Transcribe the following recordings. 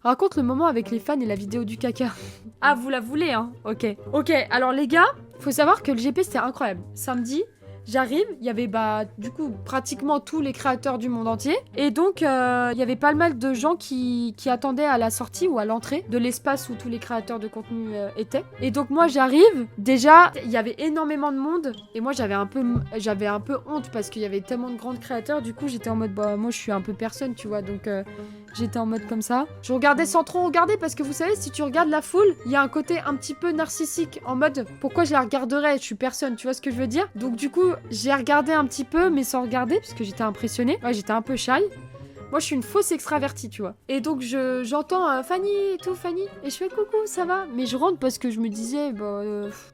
Raconte le moment avec les fans et la vidéo du caca. Ah, vous la voulez, hein? Ok. Ok, alors les gars, faut savoir que le GP, c'était incroyable. Samedi, j'arrive, il y avait du coup pratiquement tous les créateurs du monde entier. Et donc il y avait pas mal de gens qui attendaient à la sortie ou à l'entrée de l'espace où tous les créateurs de contenu étaient. Et donc moi j'arrive, déjà il y avait énormément de monde et moi j'avais un peu honte parce qu'il y avait tellement de grands créateurs. Du coup j'étais en mode bah moi je suis un peu personne, tu vois, donc j'étais en mode comme ça. Je regardais sans trop regarder parce que vous savez, si tu regardes la foule, il y a un côté un petit peu narcissique en mode pourquoi je la regarderais, je suis personne, tu vois ce que je veux dire? Donc du coup, j'ai regardé un petit peu mais sans regarder parce que j'étais impressionnée. Ouais, j'étais un peu shy. Moi, je suis une fausse extravertie, tu vois. Et donc, j'entends Fanny et tout, Fanny. Et je fais coucou, ça va? Mais je rentre parce que je me disais,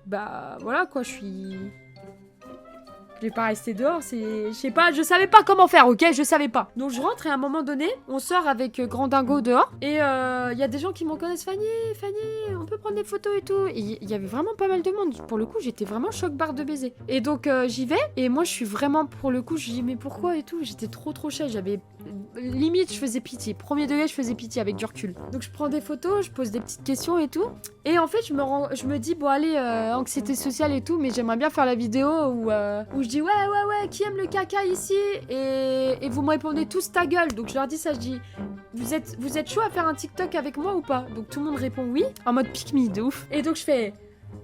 bah voilà quoi, je suis... Je vais pas rester dehors, je sais pas, je savais pas comment faire, ok? Je savais pas. Donc je rentre et à un moment donné, on sort avec Grand Dingo dehors. Et il y a des gens qui me reconnaissent. Fanny, on peut prendre des photos et tout. Et il y avait vraiment pas mal de monde. Pour le coup, j'étais vraiment choc-barre de baiser. Et donc j'y vais. Et moi, je suis vraiment, pour le coup, je dis mais pourquoi et tout? J'étais trop shy. J'avais... Limite, je faisais pitié. Premier degré, je faisais pitié avec du recul. Donc je prends des photos, je pose des petites questions et tout. Et en fait, je me dis, bon allez, anxiété sociale et tout, mais j'aimerais bien faire la vidéo où je dis ouais, qui aime le caca ici? Et vous me répondez tous ta gueule. Donc je leur dis ça, je dis, vous êtes chaud à faire un TikTok avec moi ou pas? Donc tout le monde répond oui, en mode pick me de ouf. Et donc je fais...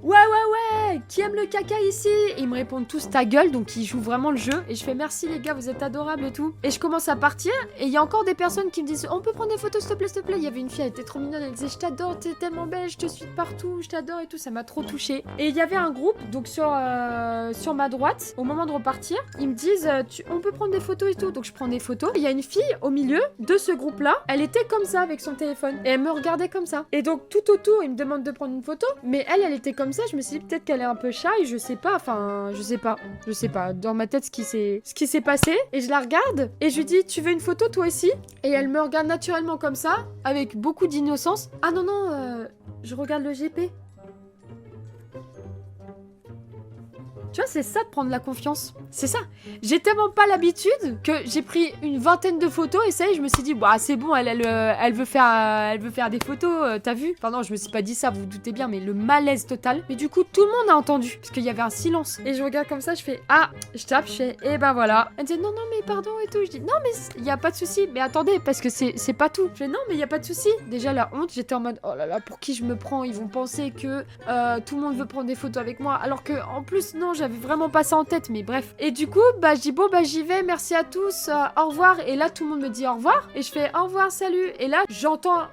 Ouais, qui aime le caca ici? Et ils me répondent tous ta gueule, donc ils jouent vraiment le jeu. Et je fais merci les gars, vous êtes adorables et tout. Et je commence à partir, et il y a encore des personnes qui me disent on peut prendre des photos s'il te plaît, s'il te plaît. Il y avait une fille, elle était trop mignonne, elle disait je t'adore, t'es tellement belle, je te suis de partout, je t'adore et tout, ça m'a trop touchée. Et il y avait un groupe, donc sur ma droite, au moment de repartir, ils me disent on peut prendre des photos et tout. Donc je prends des photos. Il y a une fille au milieu de ce groupe-là, elle était comme ça avec son téléphone, et elle me regardait comme ça. Et donc tout autour, ils me demandent de prendre une photo, mais elle était comme ça, je me suis dit peut-être qu'elle est un peu shy, je sais pas, dans ma tête ce qui s'est passé. Et je la regarde et je lui dis tu veux une photo toi aussi? Et elle me regarde naturellement comme ça, avec beaucoup d'innocence. Ah non, je regarde le GP. Tu vois, c'est ça de prendre la confiance. C'est ça. J'ai tellement pas l'habitude que j'ai pris une vingtaine de photos et ça y est, je me suis dit, bah c'est bon, elle veut faire des photos, t'as vu? Enfin non, je me suis pas dit ça, vous vous doutez bien, mais le malaise total. Mais du coup, tout le monde a entendu, parce qu'il y avait un silence. Et je regarde comme ça, je fais, ah, je tape, je fais, et ben voilà. Elle me dit, non, mais pardon et tout. Je dis, non, mais il y a pas de souci. Mais attendez, parce que c'est pas tout. Je fais, non, mais il y a pas de souci. Déjà, la honte, j'étais en mode, oh là là, pour qui je me prends? Ils vont penser que tout le monde veut prendre des photos avec moi. Alors que, en plus, non, j'avais vraiment pas ça en tête, mais bref. Et du coup, je dis bon, j'y vais, merci à tous, au revoir. Et là, tout le monde me dit au revoir. Et je fais au revoir, salut. Et là, j'entends